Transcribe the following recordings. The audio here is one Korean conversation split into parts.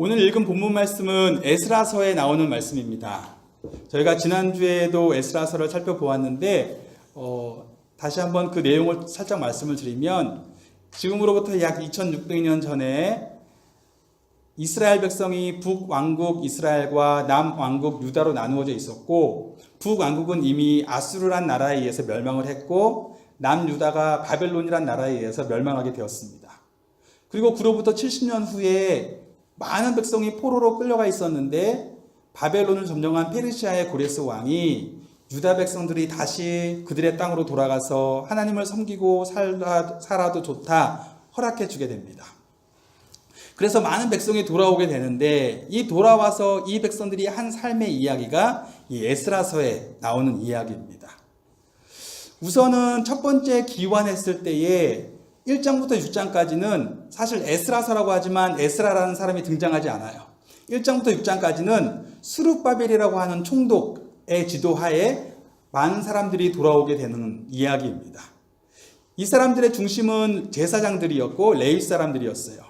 오늘 읽은 본문 말씀은 에스라서에 나오는 말씀입니다. 저희가 지난주에도 에스라서를 살펴보았는데 다시 한번 그 내용을 살짝 말씀을 드리면, 지금으로부터 약 2600년 전에 이스라엘 백성이 북왕국 이스라엘과 남왕국 유다로 나누어져 있었고, 북왕국은 이미 아수르란 나라에 의해서 멸망을 했고, 남유다가 바벨론이란 나라에 의해서 멸망하게 되었습니다. 그리고 그로부터 70년 후에 많은 백성이 포로로 끌려가 있었는데, 바벨론을 점령한 페르시아의 고레스 왕이 유다 백성들이 다시 그들의 땅으로 돌아가서 하나님을 섬기고 살아도 좋다 허락해 주게 됩니다. 그래서 많은 백성이 돌아오게 되는데, 이 돌아와서 이 백성들이 한 삶의 이야기가 이 에스라서에 나오는 이야기입니다. 우선은 첫 번째 기환했을 때에 1장부터 6장까지는 사실 에스라서라고 하지만 에스라라는 사람이 등장하지 않아요. 1장부터 6장까지는 스룹바벨이라고 하는 총독의 지도하에 많은 사람들이 돌아오게 되는 이야기입니다. 이 사람들의 중심은 제사장들이었고 레위 사람들이었어요.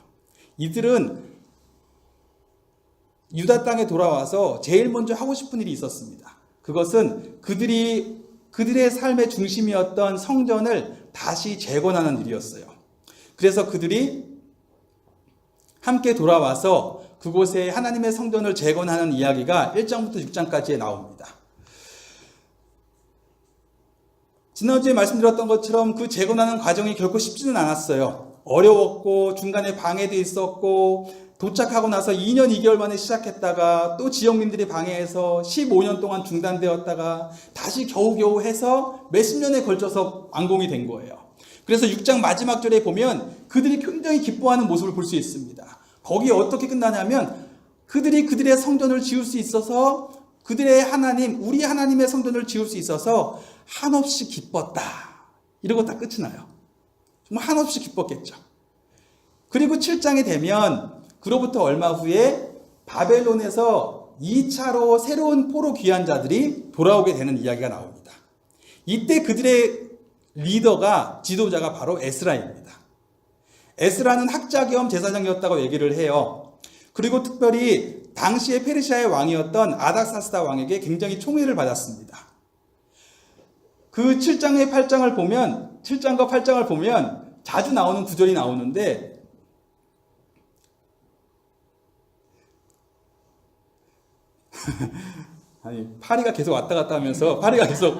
이들은 유다 땅에 돌아와서 제일 먼저 하고 싶은 일이 있었습니다. 그것은 그들의 삶의 중심이었던 성전을 다시 재건하는 일이었어요. 그래서 그들이 함께 돌아와서 그곳에 하나님의 성전을 재건하는 이야기가 1장부터 6장까지에 나옵니다. 지난주에 말씀드렸던 것처럼 그 재건하는 과정이 결코 쉽지는 않았어요. 어려웠고 중간에 방해도 있었고, 도착하고 나서 2년 2개월 만에 시작했다가 또 지역민들이 방해해서 15년 동안 중단되었다가 다시 겨우겨우 해서 몇십 년에 걸쳐서 완공이 된 거예요. 그래서 6장 마지막 절에 보면 그들이 굉장히 기뻐하는 모습을 볼 수 있습니다. 거기에 어떻게 끝나냐면, 그들이 그들의 성전을 지을 수 있어서, 그들의 하나님, 우리 하나님의 성전을 지을 수 있어서 한없이 기뻤다. 이러고 다 끝이 나요. 정말 한없이 기뻤겠죠. 그리고 7장이 되면 그로부터 얼마 후에 바벨론에서 2차로 새로운 포로 귀환자들이 돌아오게 되는 이야기가 나옵니다. 이때 그들의 리더가, 지도자가 바로 에스라입니다. 에스라는 학자 겸 제사장이었다고 얘기를 해요. 그리고 특별히 당시의 페르시아의 왕이었던 아닥사스다 왕에게 굉장히 총애를 받았습니다. 그 7장과 8장을 보면 자주 나오는 구절이 나오는데, 아니, 파리가 계속 왔다 갔다 하면서, 파리가 계속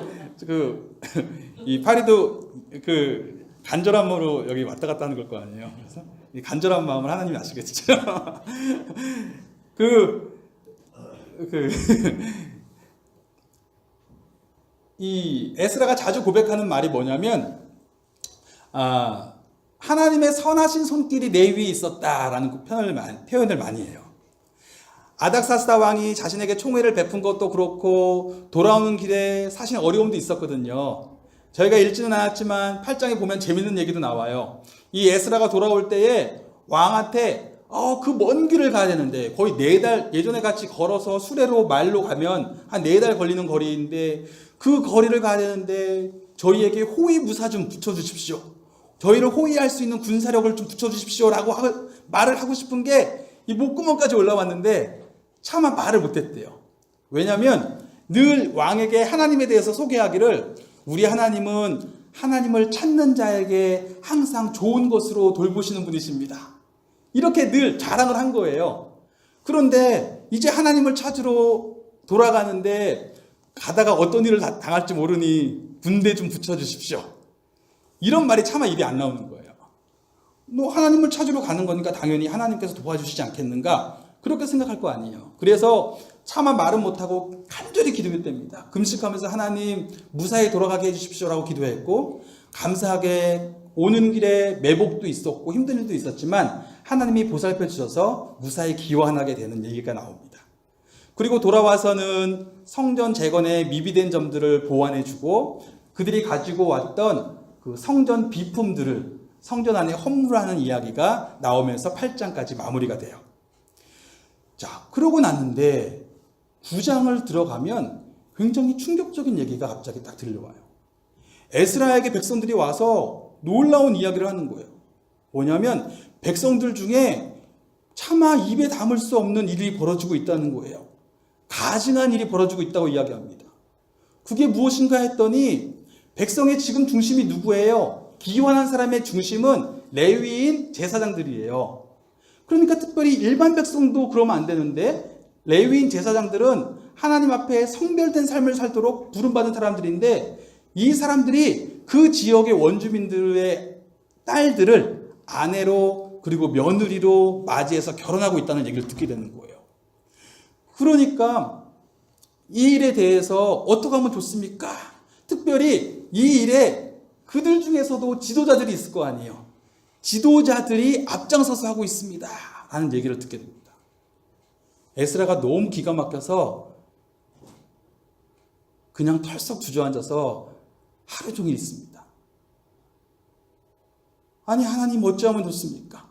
이 파리도 간절한 마음으로 여기 왔다 갔다 하는 걸 거 아니에요. 그래서 이 간절한 마음을 하나님이 아시겠죠. 이 에스라가 자주 고백하는 말이 뭐냐면, 하나님의 선하신 손길이 내 위에 있었다라는 표현을 많이 해요. 아닥사스다 왕이 자신에게 총애를 베푼 것도 그렇고, 돌아오는 길에 사실 어려움도 있었거든요. 저희가 읽지는 않았지만 8장에 보면 재밌는 얘기도 나와요. 이 에스라가 돌아올 때에 왕한테 그 먼 길을 가야 되는데, 거의 4달, 예전에 같이 걸어서 수레로 말로 가면 한 4달 걸리는 거리인데, 그 거리를 가야 되는데 저희에게 호위무사 좀 붙여주십시오. 저희를 호위할 수 있는 군사력을 좀 붙여주십시오 라고 말을 하고 싶은 게 이 목구멍까지 올라왔는데 차마 말을 못했대요. 왜냐하면 늘 왕에게 하나님에 대해서 소개하기를, 우리 하나님은 하나님을 찾는 자에게 항상 좋은 것으로 돌보시는 분이십니다. 이렇게 늘 자랑을 한 거예요. 그런데 이제 하나님을 찾으러 돌아가는데 가다가 어떤 일을 당할지 모르니 군대 좀 붙여주십시오. 이런 말이 차마 입이 안 나오는 거예요. 뭐 하나님을 찾으러 가는 거니까 당연히 하나님께서 도와주시지 않겠는가, 그렇게 생각할 거 아니에요. 그래서 차마 말은 못하고 간절히 기도했답니다. 금식하면서 하나님 무사히 돌아가게 해주십시오라고 기도했고, 감사하게 오는 길에 매복도 있었고 힘든 일도 있었지만 하나님이 보살펴 주셔서 무사히 귀환하게 되는 얘기가 나옵니다. 그리고 돌아와서는 성전 재건에 미비된 점들을 보완해주고, 그들이 가지고 왔던 그 성전 비품들을 성전 안에 헌물하는 이야기가 나오면서 8장까지 마무리가 돼요. 자, 그러고 났는데 9장을 들어가면 굉장히 충격적인 얘기가 갑자기 딱 들려와요. 에스라에게 백성들이 와서 놀라운 이야기를 하는 거예요. 뭐냐면 백성들 중에 차마 입에 담을 수 없는 일이 벌어지고 있다는 거예요. 가증한 일이 벌어지고 있다고 이야기합니다. 그게 무엇인가 했더니 백성의 지금 중심이 누구예요? 기원한 사람의 중심은 레위인 제사장들이에요. 그러니까 특별히 일반 백성도 그러면 안 되는데 레위인 제사장들은 하나님 앞에 성별된 삶을 살도록 부름받은 사람들인데 이 사람들이 그 지역의 원주민들의 딸들을 아내로 그리고 며느리로 맞이해서 결혼하고 있다는 얘기를 듣게 되는 거예요. 그러니까 이 일에 대해서 어떻게 하면 좋습니까? 특별히 이 일에 그들 중에서도 지도자들이 있을 거 아니에요. 지도자들이 앞장서서 하고 있습니다 라는 얘기를 듣게 됩니다. 에스라가 너무 기가 막혀서 그냥 털썩 주저앉아서 하루 종일 있습니다. 아니 하나님 어찌하면 좋습니까?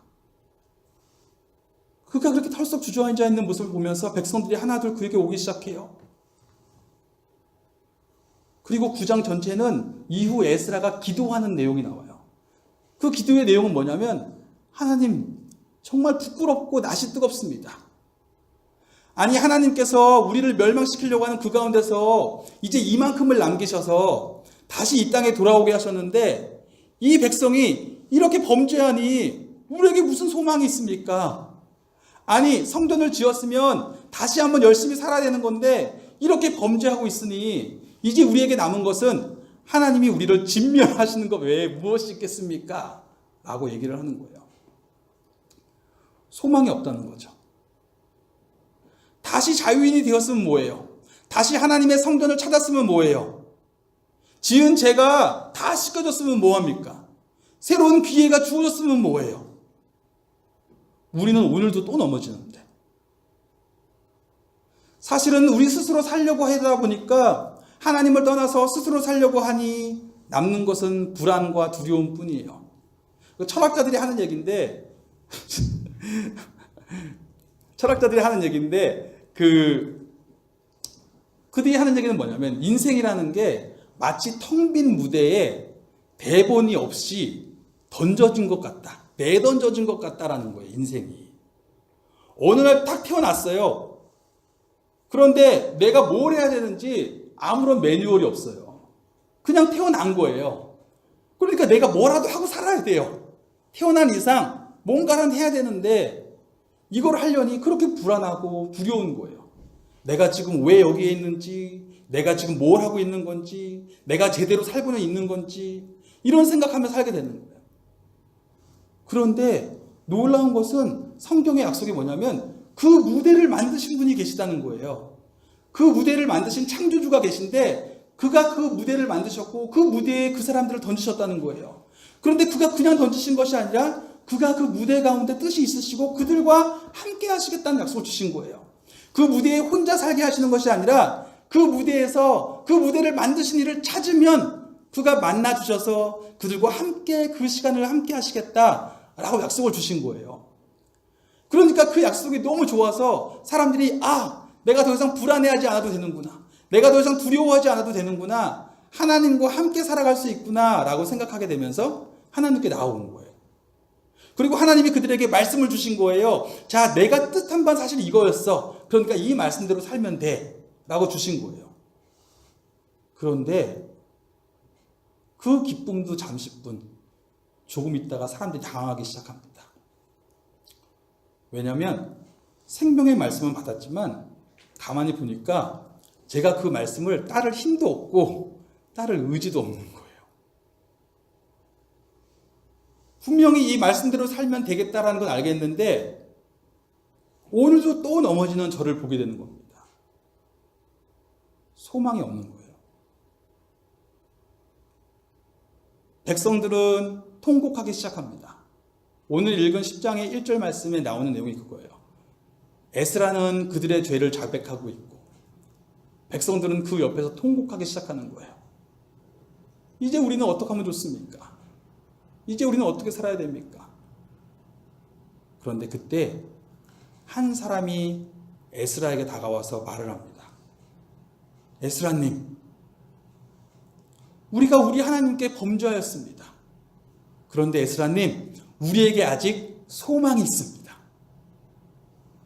그가 그렇게 털썩 주저앉아 있는 모습을 보면서 백성들이 하나둘 그에게 오기 시작해요. 그리고 9장 전체는 이후 에스라가 기도하는 내용이 나와요. 그 기도의 내용은 뭐냐면 하나님 정말 부끄럽고 낯이 뜨겁습니다. 아니 하나님께서 우리를 멸망시키려고 하는 그 가운데서 이제 이만큼을 남기셔서 다시 이 땅에 돌아오게 하셨는데 이 백성이 이렇게 범죄하니 우리에게 무슨 소망이 있습니까? 아니 성전을 지었으면 다시 한번 열심히 살아야 되는 건데 이렇게 범죄하고 있으니 이제 우리에게 남은 것은 하나님이 우리를 진멸하시는 것 외에 무엇이 있겠습니까? 라고 얘기를 하는 거예요. 소망이 없다는 거죠. 다시 자유인이 되었으면 뭐예요? 다시 하나님의 성전을 찾았으면 뭐예요? 지은 죄가 다 씻겨졌으면 뭐합니까? 새로운 기회가 주어졌으면 뭐예요? 우리는 오늘도 또 넘어지는데 사실은 우리 스스로 살려고 하다 보니까 하나님을 떠나서 스스로 살려고 하니 남는 것은 불안과 두려움 뿐이에요. 철학자들이 하는 얘기인데 그들이 하는 얘기는 뭐냐면 인생이라는 게 마치 텅 빈 무대에 대본이 없이 던져진 것 같다. 내던져진 것 같다라는 거예요. 인생이. 어느 날 딱 태어났어요. 그런데 내가 뭘 해야 되는지 아무런 매뉴얼이 없어요. 그냥 태어난 거예요. 그러니까 내가 뭐라도 하고 살아야 돼요. 태어난 이상 뭔가는 해야 되는데 이걸 하려니 그렇게 불안하고 두려운 거예요. 내가 지금 왜 여기에 있는지, 내가 지금 뭘 하고 있는 건지, 내가 제대로 살고는 있는 건지 이런 생각하며 살게 되는 거예요. 그런데 놀라운 것은 성경의 약속이 뭐냐면 그 무대를 만드신 분이 계시다는 거예요. 그 무대를 만드신 창조주가 계신데 그가 그 무대를 만드셨고 그 무대에 그 사람들을 던지셨다는 거예요. 그런데 그가 그냥 던지신 것이 아니라 그가 그 무대 가운데 뜻이 있으시고 그들과 함께 하시겠다는 약속을 주신 거예요. 그 무대에 혼자 살게 하시는 것이 아니라 그 무대에서 그 무대를 만드신 이를 찾으면 그가 만나 주셔서 그들과 함께 그 시간을 함께 하시겠다라고 약속을 주신 거예요. 그러니까 그 약속이 너무 좋아서 사람들이 내가 더 이상 불안해하지 않아도 되는구나. 내가 더 이상 두려워하지 않아도 되는구나. 하나님과 함께 살아갈 수 있구나 라고 생각하게 되면서 하나님께 나오는 거예요. 그리고 하나님이 그들에게 말씀을 주신 거예요. 자, 내가 뜻한 바는 사실 이거였어. 그러니까 이 말씀대로 살면 돼 라고 주신 거예요. 그런데 그 기쁨도 잠시뿐, 조금 있다가 사람들이 당황하기 시작합니다. 왜냐하면 생명의 말씀은 받았지만 가만히 보니까 제가 그 말씀을 따를 힘도 없고 따를 의지도 없는 거예요. 분명히 이 말씀대로 살면 되겠다라는 건 알겠는데 오늘도 또 넘어지는 저를 보게 되는 겁니다. 소망이 없는 거예요. 백성들은 통곡하기 시작합니다. 오늘 읽은 10장의 1절 말씀에 나오는 내용이 그거예요. 에스라는 그들의 죄를 자백하고 있고 백성들은 그 옆에서 통곡하기 시작하는 거예요. 이제 우리는 어떻게 하면 좋습니까? 이제 우리는 어떻게 살아야 됩니까? 그런데 그때 한 사람이 에스라에게 다가와서 말을 합니다. 에스라님, 우리가 우리 하나님께 범죄하였습니다. 그런데 에스라님, 우리에게 아직 소망이 있습니다.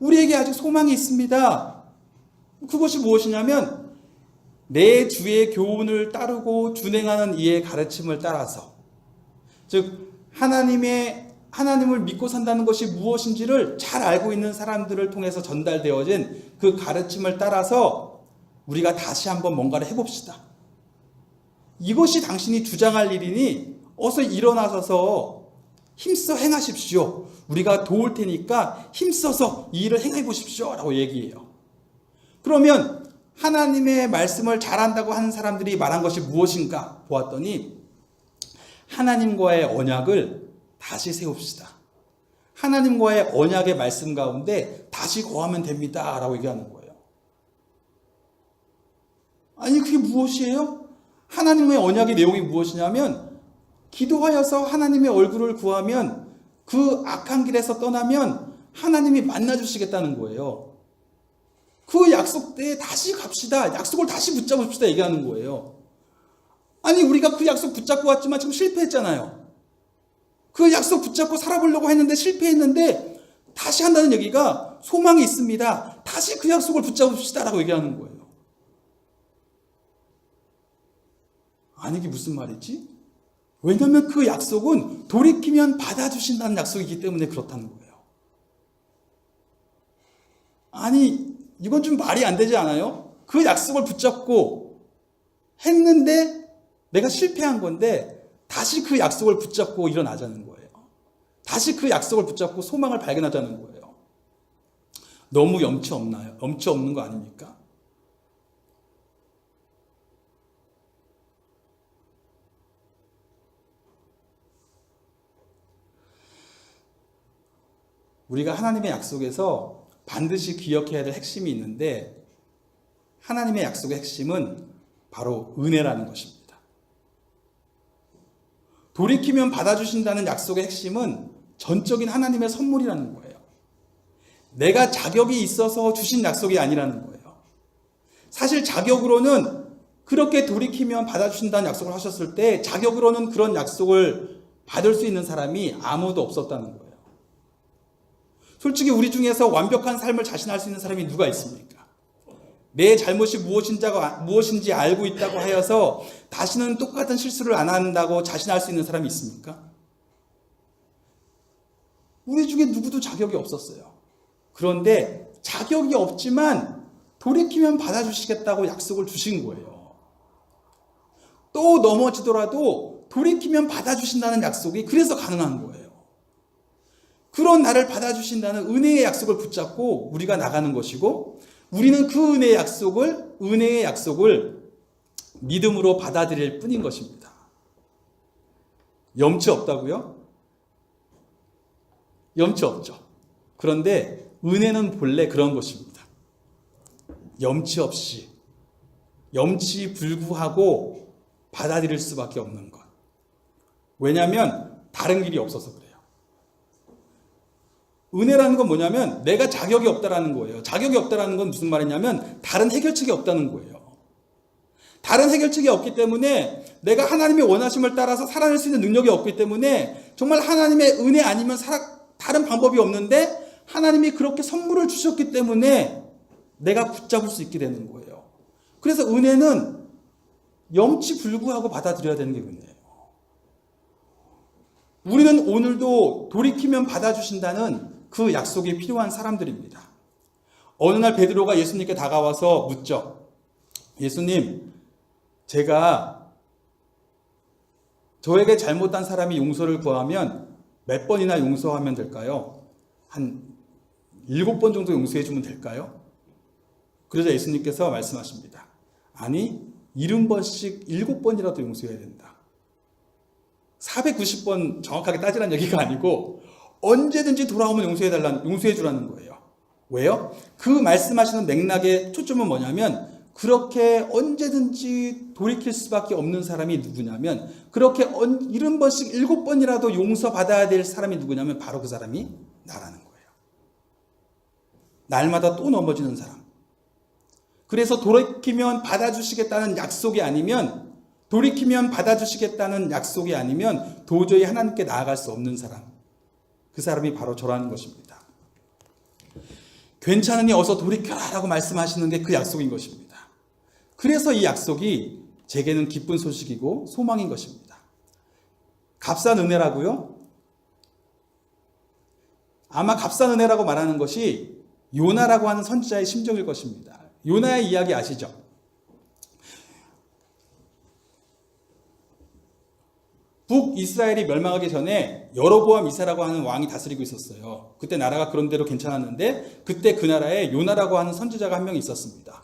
우리에게 아직 소망이 있습니다. 그것이 무엇이냐면 내 주의 교훈을 따르고 준행하는 이의 가르침을 따라서, 즉 하나님을 믿고 산다는 것이 무엇인지를 잘 알고 있는 사람들을 통해서 전달되어진 그 가르침을 따라서 우리가 다시 한번 뭔가를 해봅시다. 이것이 당신이 주장할 일이니 어서 일어나셔서 힘써 행하십시오. 우리가 도울 테니까 힘써서 이 일을 행해 보십시오. 라고 얘기해요. 그러면 하나님의 말씀을 잘한다고 하는 사람들이 말한 것이 무엇인가 보았더니 하나님과의 언약을 다시 세웁시다. 하나님과의 언약의 말씀 가운데 다시 거하면 됩니다. 라고 얘기하는 거예요. 아니 그게 무엇이에요? 하나님의 언약의 내용이 무엇이냐면 기도하여서 하나님의 얼굴을 구하면 그 악한 길에서 떠나면 하나님이 만나주시겠다는 거예요. 그 약속대에 다시 갑시다. 약속을 다시 붙잡읍시다. 얘기하는 거예요. 아니 우리가 그 약속 붙잡고 왔지만 지금 실패했잖아요. 그 약속 붙잡고 살아보려고 했는데 실패했는데 다시 한다는 얘기가 소망이 있습니다. 다시 그 약속을 붙잡읍시다. 라고 얘기하는 거예요. 아니 이게 무슨 말이지? 왜냐하면 그 약속은 돌이키면 받아주신다는 약속이기 때문에 그렇다는 거예요. 아니 이건 좀 말이 안 되지 않아요? 그 약속을 붙잡고 했는데 내가 실패한 건데 다시 그 약속을 붙잡고 일어나자는 거예요. 다시 그 약속을 붙잡고 소망을 발견하자는 거예요. 너무 염치 없나요? 염치 없는 거 아닙니까? 우리가 하나님의 약속에서 반드시 기억해야 될 핵심이 있는데 하나님의 약속의 핵심은 바로 은혜라는 것입니다. 돌이키면 받아주신다는 약속의 핵심은 전적인 하나님의 선물이라는 거예요. 내가 자격이 있어서 주신 약속이 아니라는 거예요. 사실 자격으로는 그렇게 돌이키면 받아주신다는 약속을 하셨을 때 자격으로는 그런 약속을 받을 수 있는 사람이 아무도 없었다는 거예요. 솔직히 우리 중에서 완벽한 삶을 자신할 수 있는 사람이 누가 있습니까? 내 잘못이 무엇인지 알고 있다고 하여서 다시는 똑같은 실수를 안 한다고 자신할 수 있는 사람이 있습니까? 우리 중에 누구도 자격이 없었어요. 그런데 자격이 없지만 돌이키면 받아주시겠다고 약속을 주신 거예요. 또 넘어지더라도 돌이키면 받아주신다는 약속이 그래서 가능한 거예요. 그런 나를 받아주신다는 은혜의 약속을 붙잡고 우리가 나가는 것이고 우리는 그 은혜의 약속을 믿음으로 받아들일 뿐인 것입니다. 염치 없다고요? 염치 없죠. 그런데 은혜는 본래 그런 것입니다. 염치 없이, 염치 불구하고 받아들일 수밖에 없는 것. 왜냐하면 다른 길이 없어서 그래요. 은혜라는 건 뭐냐면 내가 자격이 없다라는 거예요. 자격이 없다라는 건 무슨 말이냐면 다른 해결책이 없다는 거예요. 다른 해결책이 없기 때문에 내가 하나님의 원하심을 따라서 살아낼 수 있는 능력이 없기 때문에 정말 하나님의 은혜 아니면 다른 방법이 없는데 하나님이 그렇게 선물을 주셨기 때문에 내가 붙잡을 수 있게 되는 거예요. 그래서 은혜는 염치 불구하고 받아들여야 되는 게 은혜예요. 우리는 오늘도 돌이키면 받아주신다는 그 약속이 필요한 사람들입니다. 어느 날 베드로가 예수님께 다가와서 묻죠. 예수님, 제가 저에게 잘못한 사람이 용서를 구하면 몇 번이나 용서하면 될까요? 한 7번 정도 용서해 주면 될까요? 그러자 예수님께서 말씀하십니다. 아니, 70번씩 7번이라도 용서해야 된다. 490번 정확하게 따지라는 얘기가 아니고 언제든지 돌아오면 용서해 주라는 거예요. 왜요? 그 말씀하시는 맥락의 초점은 뭐냐면 그렇게 언제든지 돌이킬 수밖에 없는 사람이 누구냐면 그렇게 70번씩 7번이라도 용서받아야 될 사람이 누구냐면 바로 그 사람이 나라는 거예요. 날마다 또 넘어지는 사람. 그래서 돌이키면 받아주시겠다는 약속이 아니면 돌이키면 받아주시겠다는 약속이 아니면 도저히 하나님께 나아갈 수 없는 사람. 그 사람이 바로 저라는 것입니다. 괜찮으니 어서 돌이켜라 라고 말씀하시는 게 그 약속인 것입니다. 그래서 이 약속이 제게는 기쁜 소식이고 소망인 것입니다. 값싼 은혜라고요? 아마 값싼 은혜라고 말하는 것이 요나라고 하는 선지자의 심정일 것입니다. 요나의 이야기 아시죠? 북이스라엘이 멸망하기 전에 여로보암 2세라고 하는 왕이 다스리고 있었어요. 그때 나라가 그런대로 괜찮았는데 그때 그 나라에 요나라고 하는 선지자가 한 명 있었습니다.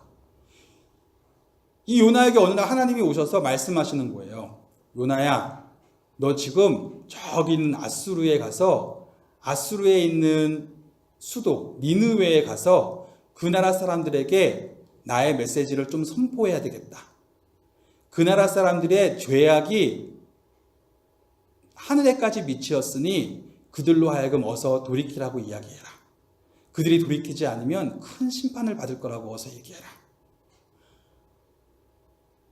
이 요나에게 어느 날 하나님이 오셔서 말씀하시는 거예요. 요나야, 너 지금 저기 있는 아수르에 가서 아수르에 있는 수도 니느웨에 가서 그 나라 사람들에게 나의 메시지를 좀 선포해야 되겠다. 그 나라 사람들의 죄악이 하늘에까지 미치었으니 그들로 하여금 어서 돌이키라고 이야기해라. 그들이 돌이키지 않으면 큰 심판을 받을 거라고 어서 얘기해라.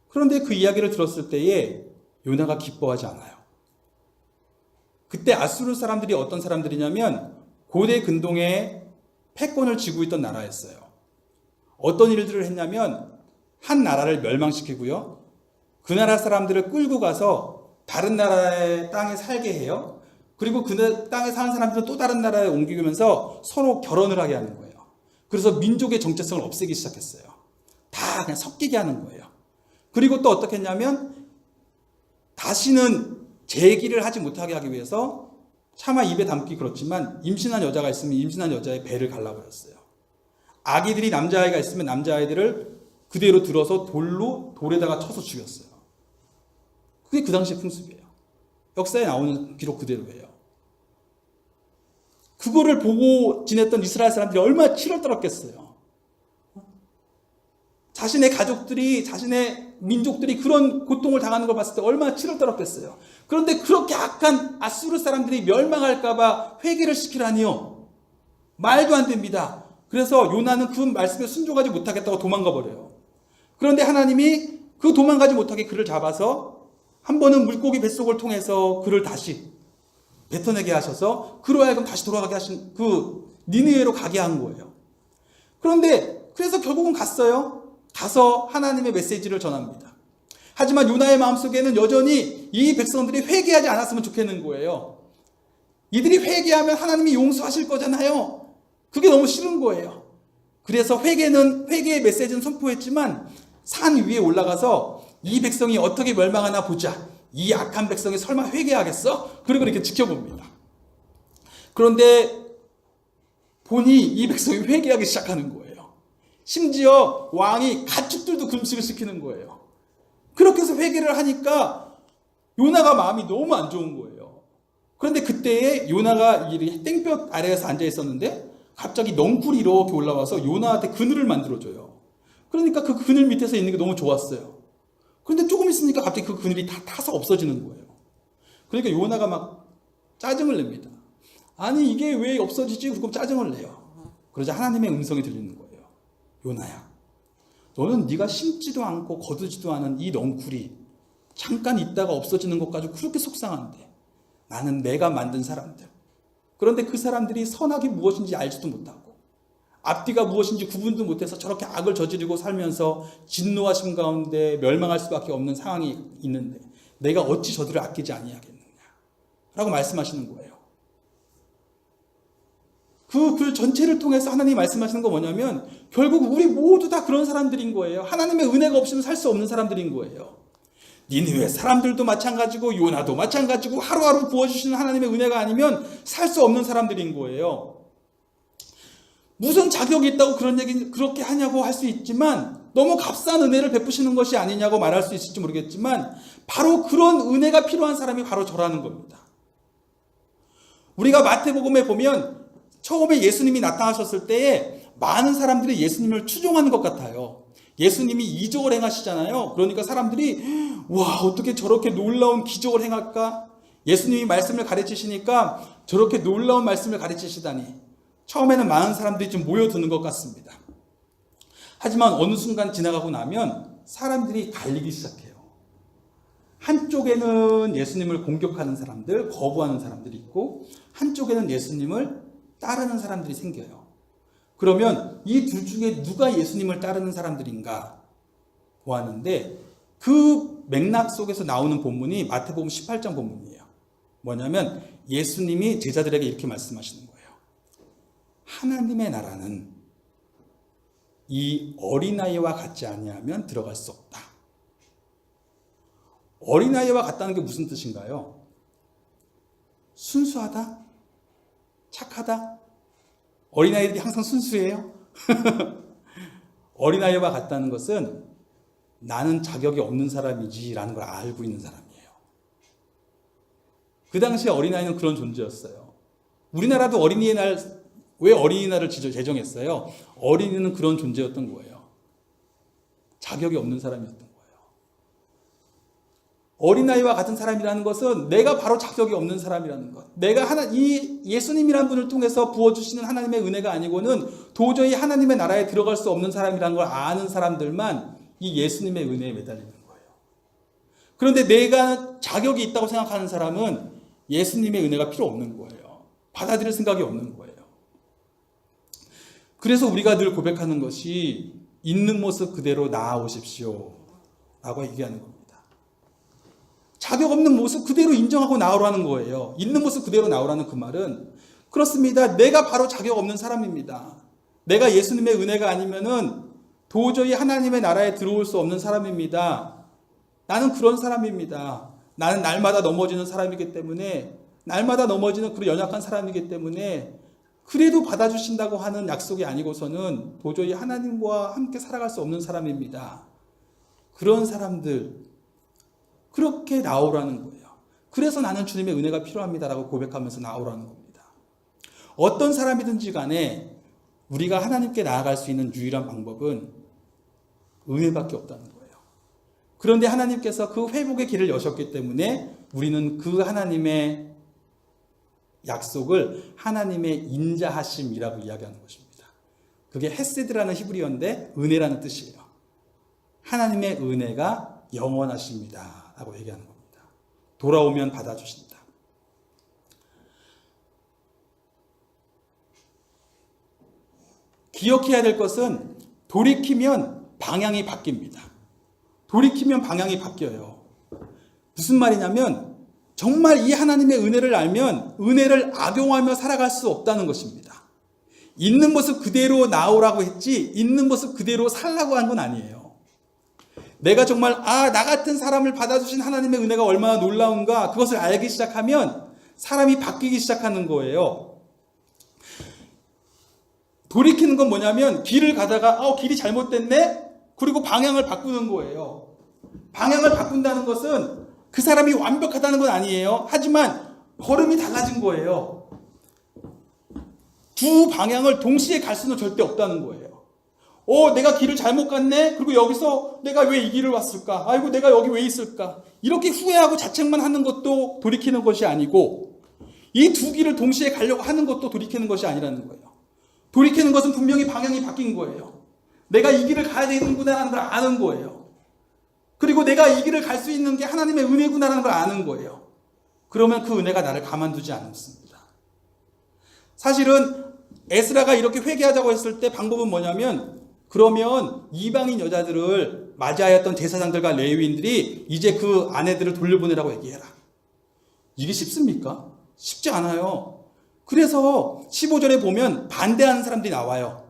그런데 그 이야기를 들었을 때에 요나가 기뻐하지 않아요. 그때 아수르 사람들이 어떤 사람들이냐면 고대 근동에 패권을 쥐고 있던 나라였어요. 어떤 일들을 했냐면 한 나라를 멸망시키고요. 그 나라 사람들을 끌고 가서 다른 나라의 땅에 살게 해요. 그리고 그 땅에 사는 사람들은 또 다른 나라에 옮기면서 서로 결혼을 하게 하는 거예요. 그래서 민족의 정체성을 없애기 시작했어요. 다 그냥 섞이게 하는 거예요. 그리고 또 어떻게 했냐면 다시는 재기를 하지 못하게 하기 위해서 차마 입에 담기 그렇지만 임신한 여자가 있으면 임신한 여자의 배를 갈라버렸어요. 아기들이 남자아이가 있으면 남자아이들을 그대로 들어서 돌에다가 쳐서 죽였어요. 그게 그 당시의 풍습이에요. 역사에 나오는 기록 그대로예요. 그거를 보고 지냈던 이스라엘 사람들이 얼마나 치를 떨었겠어요. 자신의 가족들이, 자신의 민족들이 그런 고통을 당하는 걸 봤을 때 얼마나 치를 떨었겠어요. 그런데 그렇게 악한 아수르 사람들이 멸망할까봐 회개를 시키라니요. 말도 안 됩니다. 그래서 요나는 그 말씀에 순종하지 못하겠다고 도망가 버려요. 그런데 하나님이 그 도망가지 못하게 그를 잡아서 한 번은 물고기 뱃속을 통해서 그를 다시 뱉어내게 하셔서 그로 하여금 다시 돌아가게 하신 그 니느웨로 가게 한 거예요. 그런데 그래서 결국은 갔어요. 가서 하나님의 메시지를 전합니다. 하지만 요나의 마음속에는 여전히 이 백성들이 회개하지 않았으면 좋겠는 거예요. 이들이 회개하면 하나님이 용서하실 거잖아요. 그게 너무 싫은 거예요. 그래서 회개의 메시지는 선포했지만 산 위에 올라가서 이 백성이 어떻게 멸망하나 보자. 이 악한 백성이 설마 회개하겠어? 그리고 이렇게 지켜봅니다. 그런데 보니 이 백성이 회개하기 시작하는 거예요. 심지어 왕이 가축들도 금식을 시키는 거예요. 그렇게 해서 회개를 하니까 요나가 마음이 너무 안 좋은 거예요. 그런데 그때에 요나가 땡볕 아래에서 앉아 있었는데 갑자기 넝쿨이 이렇게 올라와서 요나한테 그늘을 만들어줘요. 그러니까 그 그늘 밑에서 있는 게 너무 좋았어요. 그런데 조금 있으니까 갑자기 그 그늘이 다 타서 없어지는 거예요. 그러니까 요나가 막 짜증을 냅니다. 아니 이게 왜 없어지지? 그럼 짜증을 내요. 그러자 하나님의 음성이 들리는 거예요. 요나야, 너는 네가 심지도 않고 거두지도 않은 이 넝쿨이 잠깐 있다가 없어지는 것 가지고 그렇게 속상한데 나는 내가 만든 사람들, 그런데 그 사람들이 선악이 무엇인지 알지도 못하고 앞뒤가 무엇인지 구분도 못해서 저렇게 악을 저지르고 살면서 진노하심 가운데 멸망할 수밖에 없는 상황이 있는데 내가 어찌 저들을 아끼지 아니하겠느냐 라고 말씀하시는 거예요. 그 글 전체를 통해서 하나님이 말씀하시는 건 뭐냐면 결국 우리 모두 다 그런 사람들인 거예요. 하나님의 은혜가 없으면 살 수 없는 사람들인 거예요. 니느웨 사람들도 마찬가지고 요나도 마찬가지고 하루하루 부어주시는 하나님의 은혜가 아니면 살 수 없는 사람들인 거예요. 무슨 자격이 있다고 그런 얘기 그렇게 하냐고 할 수 있지만 너무 값싼 은혜를 베푸시는 것이 아니냐고 말할 수 있을지 모르겠지만 바로 그런 은혜가 필요한 사람이 바로 저라는 겁니다. 우리가 마태복음에 보면 처음에 예수님이 나타나셨을 때에 많은 사람들이 예수님을 추종하는 것 같아요. 예수님이 이적을 행하시잖아요. 그러니까 사람들이 와 어떻게 저렇게 놀라운 기적을 행할까? 예수님이 말씀을 가르치시니까 저렇게 놀라운 말씀을 가르치시다니 처음에는 많은 사람들이 좀 모여드는 것 같습니다. 하지만 어느 순간 지나가고 나면 사람들이 갈리기 시작해요. 한쪽에는 예수님을 공격하는 사람들, 거부하는 사람들이 있고 한쪽에는 예수님을 따르는 사람들이 생겨요. 그러면 이 둘 중에 누가 예수님을 따르는 사람들인가 보았는데 그 맥락 속에서 나오는 본문이 마태복음 18장 본문이에요. 뭐냐면 예수님이 제자들에게 이렇게 말씀하시는 거예요. 하나님의 나라는 이 어린아이와 같지 아니하면 들어갈 수 없다. 어린아이와 같다는 게 무슨 뜻인가요? 순수하다? 착하다? 어린아이들이 항상 순수해요? 어린아이와 같다는 것은 나는 자격이 없는 사람이지라는 걸 알고 있는 사람이에요. 그 당시에 어린아이는 그런 존재였어요. 우리나라도 어린이의 날, 왜 어린이날을 제정했어요? 어린이는 그런 존재였던 거예요. 자격이 없는 사람이었던 거예요. 어린아이와 같은 사람이라는 것은 내가 바로 자격이 없는 사람이라는 것. 내가 이 예수님이라는 분을 통해서 부어주시는 하나님의 은혜가 아니고는 도저히 하나님의 나라에 들어갈 수 없는 사람이라는 걸 아는 사람들만 이 예수님의 은혜에 매달리는 거예요. 그런데 내가 자격이 있다고 생각하는 사람은 예수님의 은혜가 필요 없는 거예요. 받아들일 생각이 없는 거예요. 그래서 우리가 늘 고백하는 것이 있는 모습 그대로 나아오십시오 라고 얘기하는 겁니다. 자격 없는 모습 그대로 인정하고 나오라는 거예요. 있는 모습 그대로 나오라는 그 말은 그렇습니다. 내가 바로 자격 없는 사람입니다. 내가 예수님의 은혜가 아니면은 도저히 하나님의 나라에 들어올 수 없는 사람입니다. 나는 그런 사람입니다. 나는 날마다 넘어지는 사람이기 때문에 날마다 넘어지는 그런 연약한 사람이기 때문에 그래도 받아주신다고 하는 약속이 아니고서는 도저히 하나님과 함께 살아갈 수 없는 사람입니다. 그런 사람들 그렇게 나오라는 거예요. 그래서 나는 주님의 은혜가 필요합니다라고 고백하면서 나오라는 겁니다. 어떤 사람이든지 간에 우리가 하나님께 나아갈 수 있는 유일한 방법은 은혜밖에 없다는 거예요. 그런데 하나님께서 그 회복의 길을 여셨기 때문에 우리는 그 하나님의 약속을 하나님의 인자하심이라고 이야기하는 것입니다. 그게 헤세드라는 히브리어인데 은혜라는 뜻이에요. 하나님의 은혜가 영원하십니다 라고 얘기하는 겁니다. 돌아오면 받아주신다. 기억해야 될 것은 돌이키면 방향이 바뀝니다. 돌이키면 방향이 바뀌어요. 무슨 말이냐면 정말 이 하나님의 은혜를 알면 은혜를 악용하며 살아갈 수 없다는 것입니다. 있는 모습 그대로 나오라고 했지 있는 모습 그대로 살라고 한 건 아니에요. 내가 정말 나 같은 사람을 받아주신 하나님의 은혜가 얼마나 놀라운가 그것을 알기 시작하면 사람이 바뀌기 시작하는 거예요. 돌이키는 건 뭐냐면 길을 가다가 길이 잘못됐네? 그리고 방향을 바꾸는 거예요. 방향을 바꾼다는 것은 그 사람이 완벽하다는 건 아니에요. 하지만 걸음이 달라진 거예요. 두 방향을 동시에 갈 수는 절대 없다는 거예요. 내가 길을 잘못 갔네? 그리고 여기서 내가 왜 이 길을 왔을까? 아이고, 내가 여기 왜 있을까? 이렇게 후회하고 자책만 하는 것도 돌이키는 것이 아니고, 이 두 길을 동시에 가려고 하는 것도 돌이키는 것이 아니라는 거예요. 돌이키는 것은 분명히 방향이 바뀐 거예요. 내가 이 길을 가야 되는구나라는 걸 아는 거예요. 그리고 내가 이 길을 갈 수 있는 게 하나님의 은혜구나라는 걸 아는 거예요. 그러면 그 은혜가 나를 가만두지 않습니다. 사실은 에스라가 이렇게 회개하자고 했을 때 방법은 뭐냐면 그러면 이방인 여자들을 맞이하였던 제사장들과 레위인들이 이제 그 아내들을 돌려보내라고 얘기해라. 이게 쉽습니까? 쉽지 않아요. 그래서 15절에 보면 반대하는 사람들이 나와요.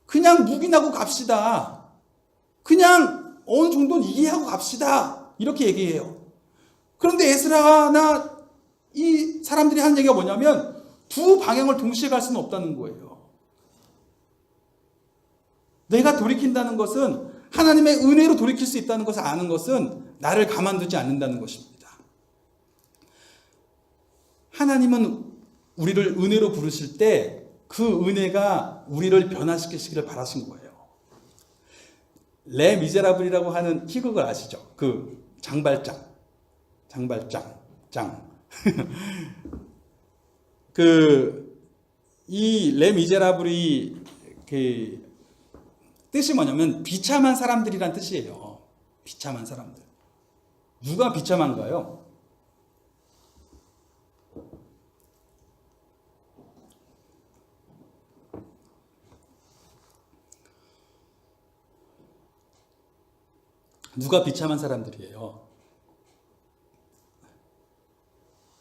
그냥 묵인하고 갑시다. 그냥 어느 정도는 이해하고 갑시다. 이렇게 얘기해요. 그런데 에스라나 이 사람들이 하는 얘기가 뭐냐면 두 방향을 동시에 갈 수는 없다는 거예요. 내가 돌이킨다는 것은 하나님의 은혜로 돌이킬 수 있다는 것을 아는 것은 나를 가만두지 않는다는 것입니다. 하나님은 우리를 은혜로 부르실 때 그 은혜가 우리를 변화시키시기를 바라신 거예요. 레 미제라블이라고 하는 희극을 아시죠? 그 장발장. 이 레 미제라블이 뜻이 뭐냐면 비참한 사람들이란 뜻이에요. 비참한 사람들. 누가 비참한가요? 누가 비참한 사람들이에요?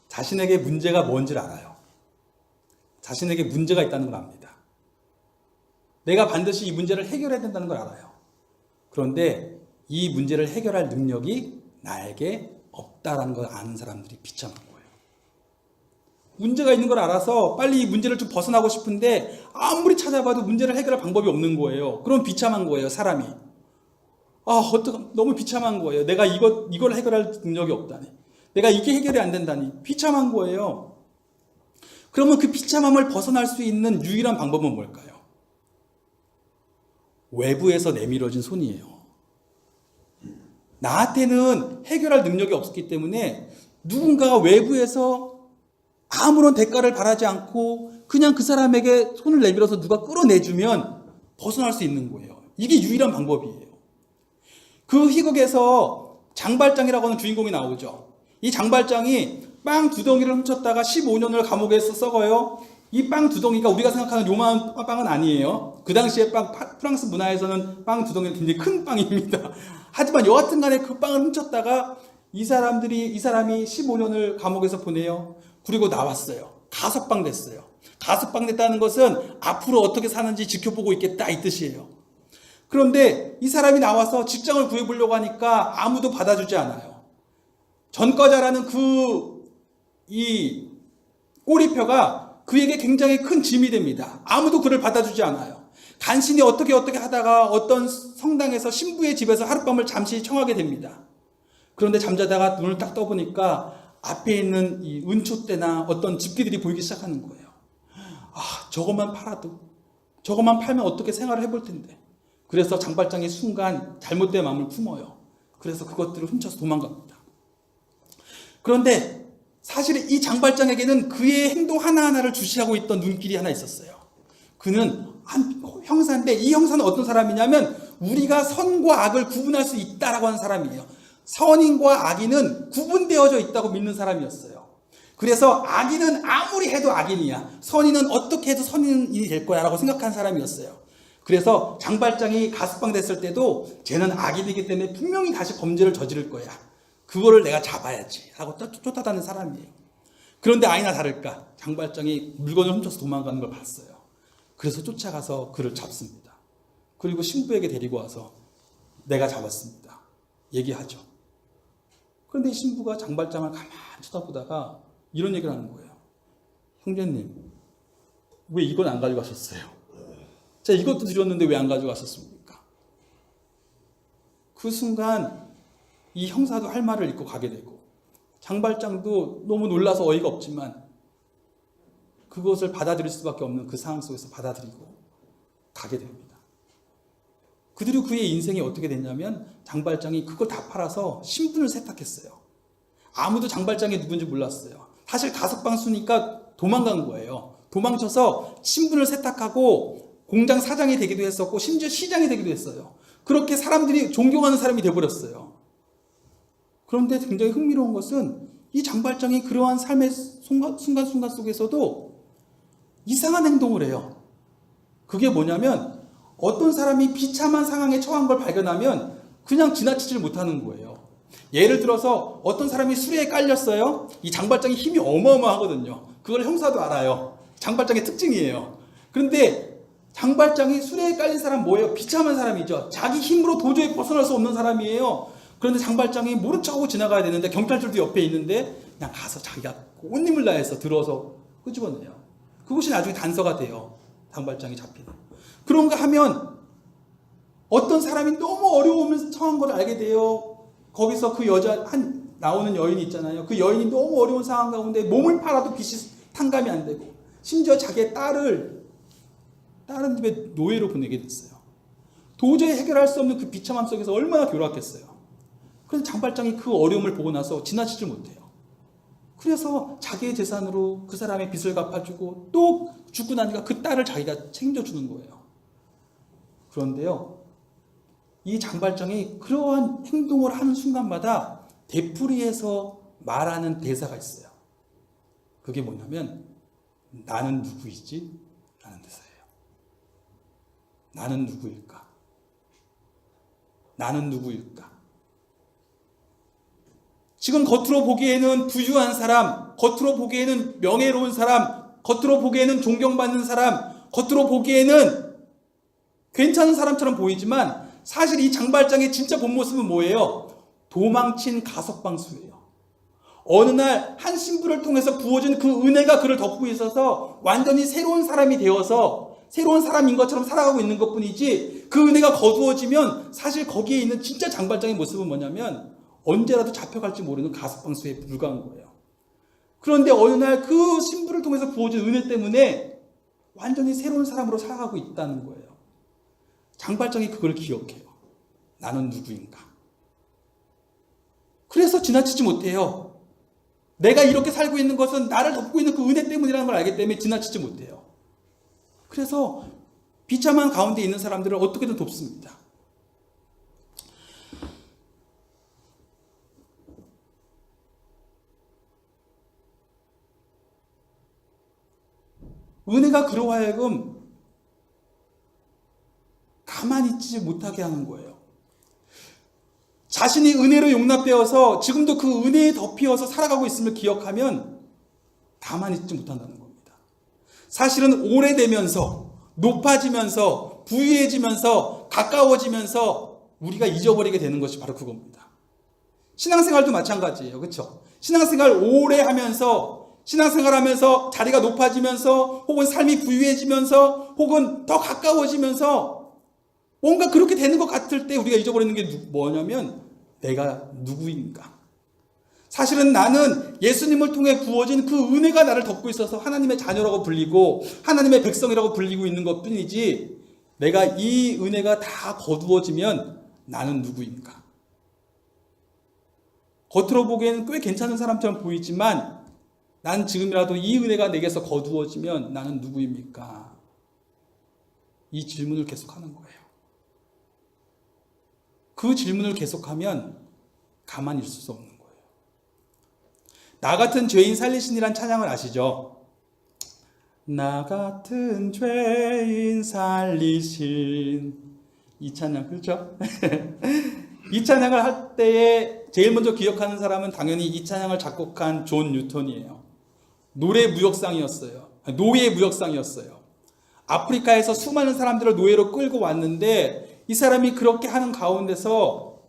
자신에게 문제가 뭔지를 알아요. 자신에게 문제가 있다는 걸 압니다. 내가 반드시 이 문제를 해결해야 된다는 걸 알아요. 그런데 이 문제를 해결할 능력이 나에게 없다라는 걸 아는 사람들이 비참한 거예요. 문제가 있는 걸 알아서 빨리 이 문제를 좀 벗어나고 싶은데 아무리 찾아봐도 문제를 해결할 방법이 없는 거예요. 그럼 비참한 거예요, 사람이. 너무 비참한 거예요. 내가 이걸 해결할 능력이 없다니. 내가 이게 해결이 안 된다니. 비참한 거예요. 그러면 그 비참함을 벗어날 수 있는 유일한 방법은 뭘까요? 외부에서 내밀어진 손이에요. 나한테는 해결할 능력이 없었기 때문에 누군가가 외부에서 아무런 대가를 바라지 않고 그냥 그 사람에게 손을 내밀어서 누가 끌어내주면 벗어날 수 있는 거예요. 이게 유일한 방법이에요. 그 희극에서 장발장이라고 하는 주인공이 나오죠. 이 장발장이 빵 두 덩이를 훔쳤다가 15년을 감옥에서 썩어요. 이 빵 두 덩이가 우리가 생각하는 요만한 빵은 아니에요. 그 당시에 프랑스 문화에서는 빵 두 덩이는 굉장히 큰 빵입니다. 하지만 여하튼 간에 그 빵을 훔쳤다가 이 사람이 15년을 감옥에서 보내요. 그리고 나왔어요. 가석방 됐어요. 가석방 됐다는 것은 앞으로 어떻게 사는지 지켜보고 있겠다 이 뜻이에요. 그런데 이 사람이 나와서 직장을 구해보려고 하니까 아무도 받아주지 않아요. 전과자라는 이 꼬리표가 그에게 굉장히 큰 짐이 됩니다. 아무도 그를 받아주지 않아요. 간신히 어떻게 하다가 어떤 성당에서 신부의 집에서 하룻밤을 잠시 청하게 됩니다. 그런데 잠자다가 눈을 딱 떠보니까 앞에 있는 이 은초대나 어떤 집기들이 보이기 시작하는 거예요. 저것만 팔면 어떻게 생활을 해볼 텐데. 그래서 장발장이 순간 잘못된 마음을 품어요. 그래서 그것들을 훔쳐서 도망갑니다. 그런데 사실 이 장발장에게는 그의 행동 하나하나를 주시하고 있던 눈길이 하나 있었어요. 그는 한 형사인데 이 형사는 어떤 사람이냐면 우리가 선과 악을 구분할 수 있다라고 하는 사람이에요. 선인과 악인은 구분되어져 있다고 믿는 사람이었어요. 그래서 악인은 아무리 해도 악인이야. 선인은 어떻게 해도 선인이 될 거야 라고 생각한 사람이었어요. 그래서 장발장이 가석방 됐을 때도 쟤는 악인이기 때문에 분명히 다시 범죄를 저지를 거야. 그거를 내가 잡아야지 하고 쫓아다니는 사람이에요. 그런데 아니나 다를까 장발장이 물건을 훔쳐서 도망가는 걸 봤어요. 그래서 쫓아가서 그를 잡습니다. 그리고 신부에게 데리고 와서 내가 잡았습니다. 얘기하죠. 그런데 이 신부가 장발장을 가만히 쳐다보다가 이런 얘기를 하는 거예요. 형제님, 왜 이건 안 가져가셨어요? 제가 이것도 드렸는데 왜 안 가져가셨습니까? 그 순간 이 형사도 할 말을 잃고 가게 되고 장발장도 너무 놀라서 어이가 없지만 그것을 받아들일 수밖에 없는 그 상황 속에서 받아들이고 가게 됩니다. 그대로 그의 인생이 어떻게 됐냐면 장발장이 그걸 다 팔아서 신분을 세탁했어요. 아무도 장발장이 누군지 몰랐어요. 사실 가석방 수니까 도망간 거예요. 도망쳐서 신분을 세탁하고 공장 사장이 되기도 했었고 심지어 시장이 되기도 했어요. 그렇게 사람들이 존경하는 사람이 돼버렸어요. 그런데 굉장히 흥미로운 것은 이 장발장이 그러한 삶의 순간순간 속에서도 이상한 행동을 해요. 그게 뭐냐면 어떤 사람이 비참한 상황에 처한 걸 발견하면 그냥 지나치질 못하는 거예요. 예를 들어서 어떤 사람이 술에 깔렸어요. 이 장발장이 힘이 어마어마하거든요. 그걸 형사도 알아요. 장발장의 특징이에요. 그런데 장발장이 술에 깔린 사람 뭐예요? 비참한 사람이죠. 자기 힘으로 도저히 벗어날 수 없는 사람이에요. 그런데 장발장이 모른 척하고 지나가야 되는데 경찰들도 옆에 있는데 그냥 가서 자기가 온 힘을 다해서 들어서 끄집어내요. 그것이 나중에 단서가 돼요. 장발장이 잡히는. 그런가 하면 어떤 사람이 너무 어려우면서 처한 걸 알게 돼요. 거기서 그 나오는 여인이 있잖아요. 그 여인이 너무 어려운 상황 가운데 몸을 팔아도 빚이 탕감이 안 되고 심지어 자기의 딸을 다른 집에 노예로 보내게 됐어요. 도저히 해결할 수 없는 그 비참함 속에서 얼마나 괴로웠겠어요. 그래서 장발장이 그 어려움을 보고 나서 지나치질 못해요. 그래서 자기의 재산으로 그 사람의 빚을 갚아주고 또 죽고 나니까 그 딸을 자기가 챙겨주는 거예요. 그런데요, 이 장발장이 그러한 행동을 하는 순간마다 되풀이해서 말하는 대사가 있어요. 그게 뭐냐면 나는 누구이지? 라는 대사예요. 나는 누구일까? 나는 누구일까? 지금 겉으로 보기에는 부유한 사람, 겉으로 보기에는 명예로운 사람, 겉으로 보기에는 존경받는 사람, 겉으로 보기에는 괜찮은 사람처럼 보이지만 사실 이 장발장의 진짜 본 모습은 뭐예요? 도망친 가석방수예요. 어느 날 한 신부를 통해서 부어진 그 은혜가 그를 덮고 있어서 완전히 새로운 사람이 되어서 새로운 사람인 것처럼 살아가고 있는 것뿐이지, 그 은혜가 거두어지면 사실 거기에 있는 진짜 장발장의 모습은 뭐냐면 언제라도 잡혀갈지 모르는 가석방수에 불과한 거예요. 그런데 어느 날 그 신부를 통해서 부어진 은혜 때문에 완전히 새로운 사람으로 살아가고 있다는 거예요. 장발장이 그걸 기억해요. 나는 누구인가? 그래서 지나치지 못해요. 내가 이렇게 살고 있는 것은 나를 덮고 있는 그 은혜 때문이라는 걸 알기 때문에 지나치지 못해요. 그래서 비참한 가운데 있는 사람들을 어떻게든 돕습니다. 은혜가 그로 하여금 가만히 있지 못하게 하는 거예요. 자신이 은혜로 용납되어서 지금도 그 은혜에 덮이어서 살아가고 있음을 기억하면 가만히 있지 못한다는 겁니다. 사실은 오래되면서 높아지면서 부유해지면서 가까워지면서 우리가 잊어버리게 되는 것이 바로 그겁니다. 신앙생활도 마찬가지예요. 그렇죠? 신앙생활 오래 하면서, 신앙생활하면서 자리가 높아지면서 혹은 삶이 부유해지면서 혹은 더 가까워지면서 뭔가 그렇게 되는 것 같을 때 우리가 잊어버리는 게 뭐냐면 내가 누구인가. 사실은 나는 예수님을 통해 부어진 그 은혜가 나를 덮고 있어서 하나님의 자녀라고 불리고 하나님의 백성이라고 불리고 있는 것 뿐이지, 내가 이 은혜가 다 거두어지면 나는 누구인가. 겉으로 보기에는 꽤 괜찮은 사람처럼 보이지만 난 지금이라도 이 은혜가 내게서 거두어지면 나는 누구입니까? 이 질문을 계속하는 거예요. 그 질문을 계속하면 가만히 있을 수 없는 거예요. 나 같은 죄인 살리신이란 찬양을 아시죠? 나 같은 죄인 살리신, 이 찬양, 그렇죠? 이 찬양을 할 때에 제일 먼저 기억하는 사람은 당연히 이 찬양을 작곡한 존 뉴턴이에요. 노예 무역상이었어요. 아프리카에서 수많은 사람들을 노예로 끌고 왔는데 이 사람이 그렇게 하는 가운데서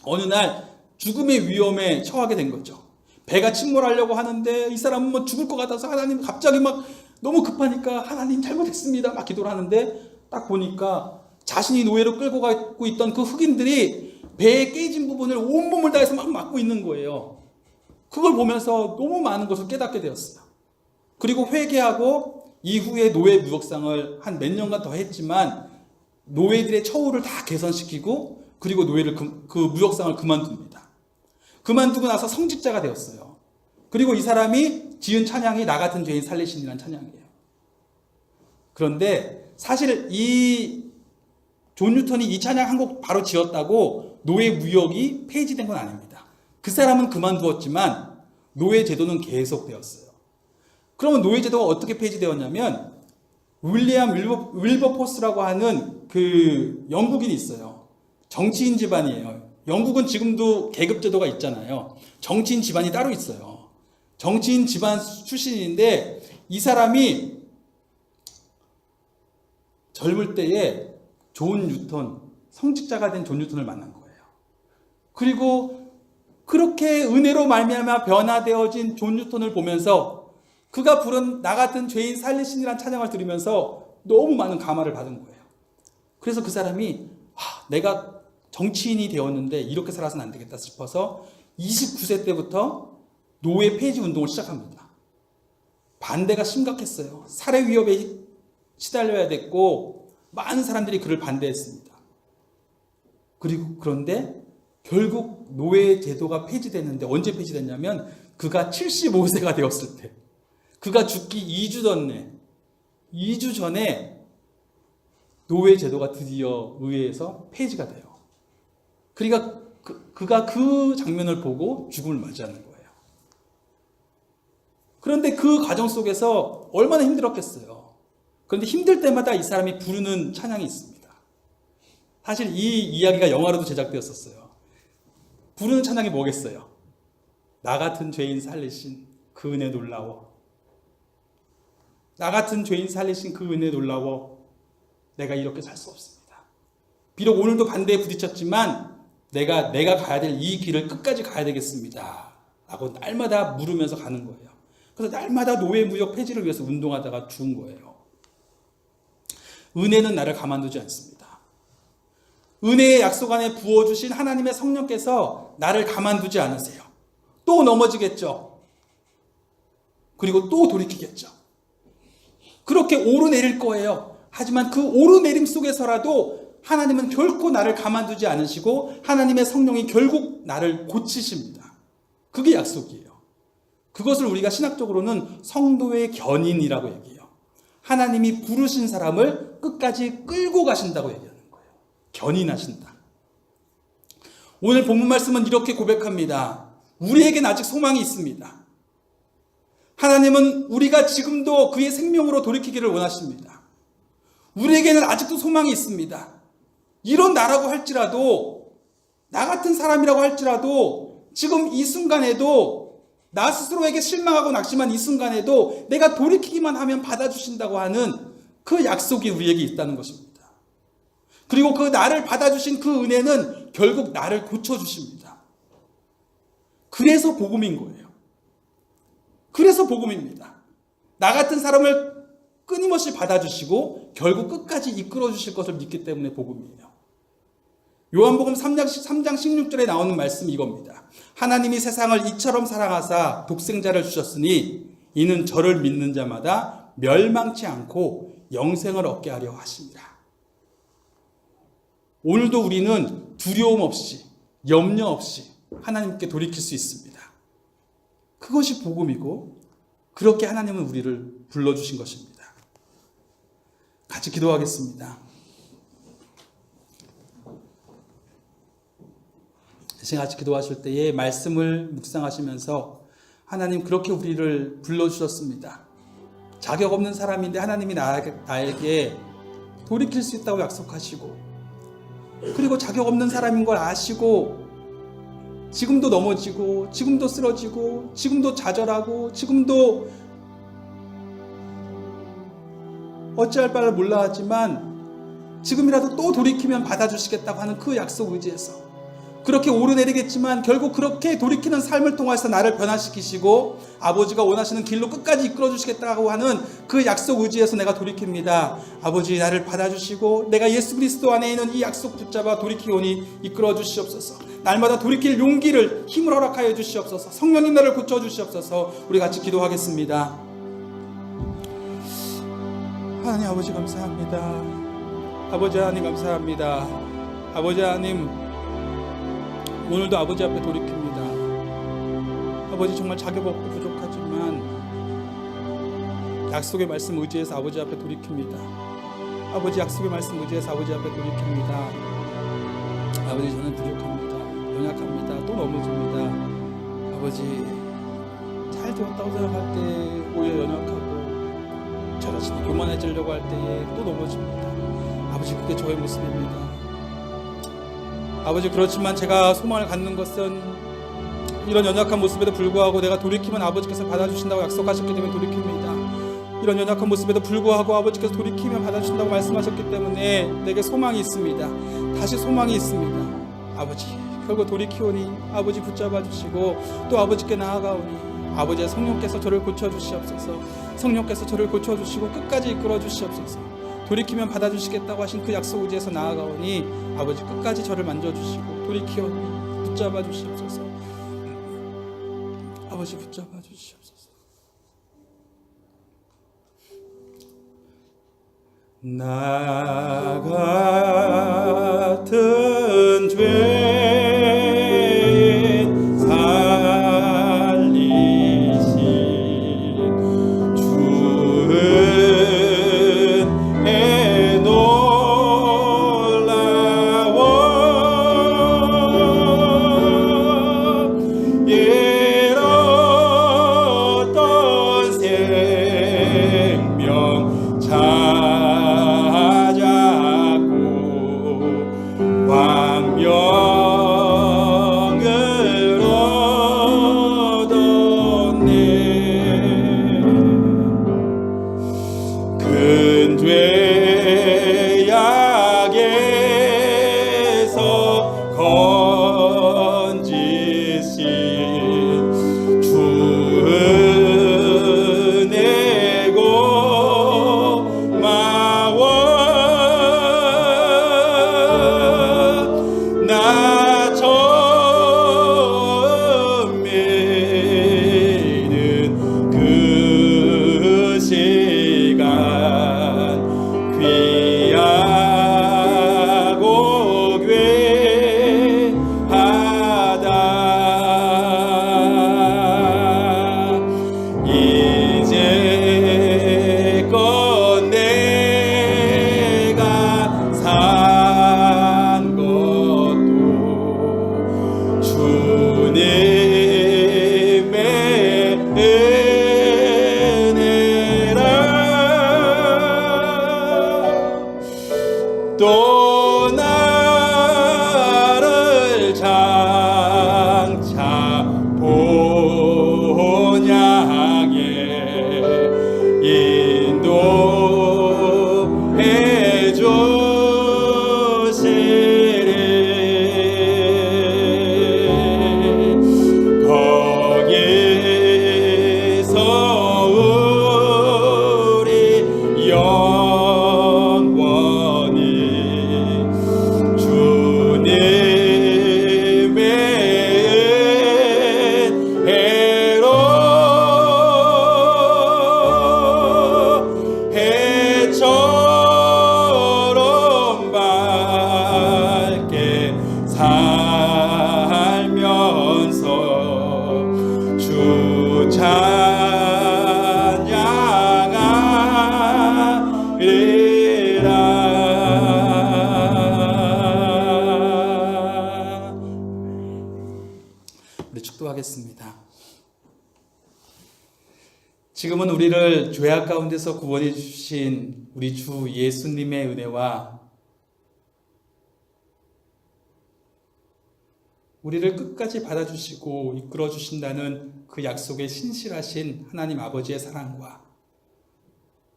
어느 날 죽음의 위험에 처하게 된 거죠. 배가 침몰하려고 하는데 이 사람은 뭐 죽을 것 같아서 하나님, 갑자기 막 너무 급하니까 하나님 잘못했습니다 막 기도를 하는데, 딱 보니까 자신이 노예로 끌고 가고 있던 그 흑인들이 배에 깨진 부분을 온몸을 다해서 막 막고 있는 거예요. 그걸 보면서 너무 많은 것을 깨닫게 되었어요. 그리고 회개하고 이후에 노예 무역상을 한 몇 년간 더 했지만 노예들의 처우를 다 개선시키고 그리고 노예를 그 무역상을 그만둡니다. 그만두고 나서 성직자가 되었어요. 그리고 이 사람이 지은 찬양이 나 같은 죄인 살리신이라는 찬양이에요. 그런데 사실 이 존 뉴턴이 이 찬양 한 곡 바로 지었다고 노예 무역이 폐지된 건 아닙니다. 그 사람은 그만두었지만 노예 제도는 계속되었어요. 그러면 노예 제도가 어떻게 폐지되었냐면, 윌리엄 윌버포스라고 하는 그 영국인이 있어요. 정치인 집안이에요. 영국은 지금도 계급 제도가 있잖아요. 정치인 집안이 따로 있어요. 정치인 집안 출신인데 이 사람이 젊을 때에 존 뉴턴, 성직자가 된 존 뉴턴을 만난 거예요. 그리고 그렇게 은혜로 말미암아 변화되어진 존 뉴턴을 보면서 그가 부른 나 같은 죄인 살리신이라는 찬양을 들으면서 너무 많은 감화를 받은 거예요. 그래서 그 사람이 내가 정치인이 되었는데 이렇게 살아서는 안 되겠다 싶어서 29세 때부터 노예 폐지 운동을 시작합니다. 반대가 심각했어요. 살해 위협에 시달려야 됐고 많은 사람들이 그를 반대했습니다. 그런데 결국 노예 제도가 폐지됐는데, 언제 폐지됐냐면 그가 75세가 되었을 때, 그가 죽기 2주 전에 노예 제도가 드디어 의회에서 폐지가 돼요. 그러니까 그가 그 장면을 보고 죽음을 맞이하는 거예요. 그런데 그 과정 속에서 얼마나 힘들었겠어요. 그런데 힘들 때마다 이 사람이 부르는 찬양이 있습니다. 사실 이 이야기가 영화로도 제작되었었어요. 부르는 찬양이 뭐겠어요? 나 같은 죄인 살리신 그 은혜 놀라워. 나 같은 죄인 살리신 그 은혜 놀라워. 내가 이렇게 살 수 없습니다. 비록 오늘도 반대에 부딪혔지만 내가 가야 될 이 길을 끝까지 가야 되겠습니다. 라고 날마다 물으면서 가는 거예요. 그래서 날마다 노예무역 폐지를 위해서 운동하다가 죽은 거예요. 은혜는 나를 가만두지 않습니다. 은혜의 약속 안에 부어주신 하나님의 성령께서 나를 가만두지 않으세요. 또 넘어지겠죠. 그리고 또 돌이키겠죠. 그렇게 오르내릴 거예요. 하지만 그 오르내림 속에서라도 하나님은 결코 나를 가만두지 않으시고 하나님의 성령이 결국 나를 고치십니다. 그게 약속이에요. 그것을 우리가 신학적으로는 성도의 견인이라고 얘기해요. 하나님이 부르신 사람을 끝까지 끌고 가신다고 얘기하는 거예요. 견인하신다. 오늘 본문 말씀은 이렇게 고백합니다. 우리에겐 아직 소망이 있습니다. 하나님은 우리가 지금도 그의 생명으로 돌이키기를 원하십니다. 우리에게는 아직도 소망이 있습니다. 이런 나라고 할지라도, 나 같은 사람이라고 할지라도 지금 이 순간에도 나 스스로에게 실망하고 낙심한 이 순간에도 내가 돌이키기만 하면 받아주신다고 하는 그 약속이 우리에게 있다는 것입니다. 그리고 그 나를 받아주신 그 은혜는 결국 나를 고쳐주십니다. 그래서 복음인 거예요. 그래서 복음입니다. 나 같은 사람을 끊임없이 받아주시고 결국 끝까지 이끌어주실 것을 믿기 때문에 복음이에요. 요한복음 3장 16절에 나오는 말씀이 이겁니다. 하나님이 세상을 이처럼 사랑하사 독생자를 주셨으니 이는 저를 믿는 자마다 멸망치 않고 영생을 얻게 하려 하십니다. 오늘도 우리는 두려움 없이 염려 없이 하나님께 돌이킬 수 있습니다. 그것이 복음이고 그렇게 하나님은 우리를 불러주신 것입니다. 같이 기도하겠습니다. 같이 기도하실 때에 말씀을 묵상하시면서 하나님 그렇게 우리를 불러주셨습니다. 자격 없는 사람인데 하나님이 나에게 돌이킬 수 있다고 약속하시고 그리고 자격 없는 사람인 걸 아시고 지금도 넘어지고 지금도 쓰러지고 지금도 좌절하고 지금도 어찌할 바를 몰라 하지만 지금이라도 또 돌이키면 받아주시겠다고 하는 그 약속 의지에서 그렇게 오르내리겠지만 결국 그렇게 돌이키는 삶을 통해서 나를 변화시키시고 아버지가 원하시는 길로 끝까지 이끌어주시겠다고 하는 그 약속 의지에서 내가 돌이킵니다. 아버지 나를 받아주시고 내가 예수 그리스도 안에 있는 이 약속 붙잡아 돌이키오니 이끌어주시옵소서. 날마다 돌이킬 용기를 힘을 허락하여 주시옵소서. 성령님 나를 고쳐주시옵소서. 우리 같이 기도하겠습니다. 하나님 아버지 감사합니다. 아버지 하나님 감사합니다. 아버지 하나님 오늘도 아버지 앞에 돌이킵니다. 아버지 정말 자격 없고 부족하지만 약속의 말씀 의지해서 아버지 앞에 돌이킵니다. 아버지 약속의 말씀 의지해서 아버지 앞에 돌이킵니다. 아버지 저는 부족합니다. 연약합니다. 또 넘어집니다. 아버지 잘 되었다고 생각할 때 오히려 연약하고 저 자신이 교만해지려고 할 때에 또 넘어집니다. 아버지 그게 저의 모습입니다. 아버지 그렇지만 제가 소망을 갖는 것은 이런 연약한 모습에도 불구하고 내가 돌이키면 아버지께서 받아주신다고 약속하셨기 때문에 돌이킵니다. 이런 연약한 모습에도 불구하고 아버지께서 돌이키면 받아주신다고 말씀하셨기 때문에 내게 소망이 있습니다. 다시 소망이 있습니다. 아버지 결국 돌이키오니 아버지 붙잡아 주시고 또 아버지께 나아가오니 아버지의 성령께서 저를 고쳐주시옵소서. 성령께서 저를 고쳐주시고 끝까지 이끌어 주시옵소서. 돌이키면 받아주시겠다고 하신 그 약속 의지에서 나아가오니 아버지 끝까지 저를 만져주시고 돌이키오니 붙잡아 주시옵소서. 아버지 붙잡아 주시옵소서. 나 같은 죄인 살리신 주의 놀라워 잃었던 생명 찾았고 지금은 우리를 죄악 가운데서 구원해 주신 우리 주 예수님의 은혜와 우리를 끝까지 받아주시고 이끌어 주신다는 그 약속에 신실하신 하나님 아버지의 사랑과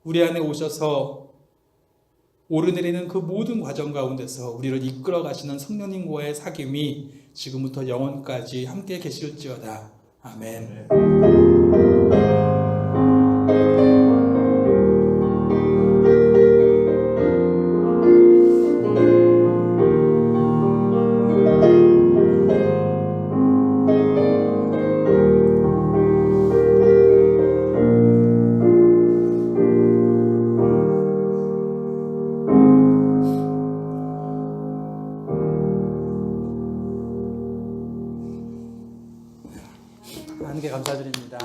우리 안에 오셔서 오르내리는 그 모든 과정 가운데서 우리를 이끌어 가시는 성령님과의 사귐이 지금부터 영원까지 함께 계실지어다. 아멘. 하나님께 감사드립니다.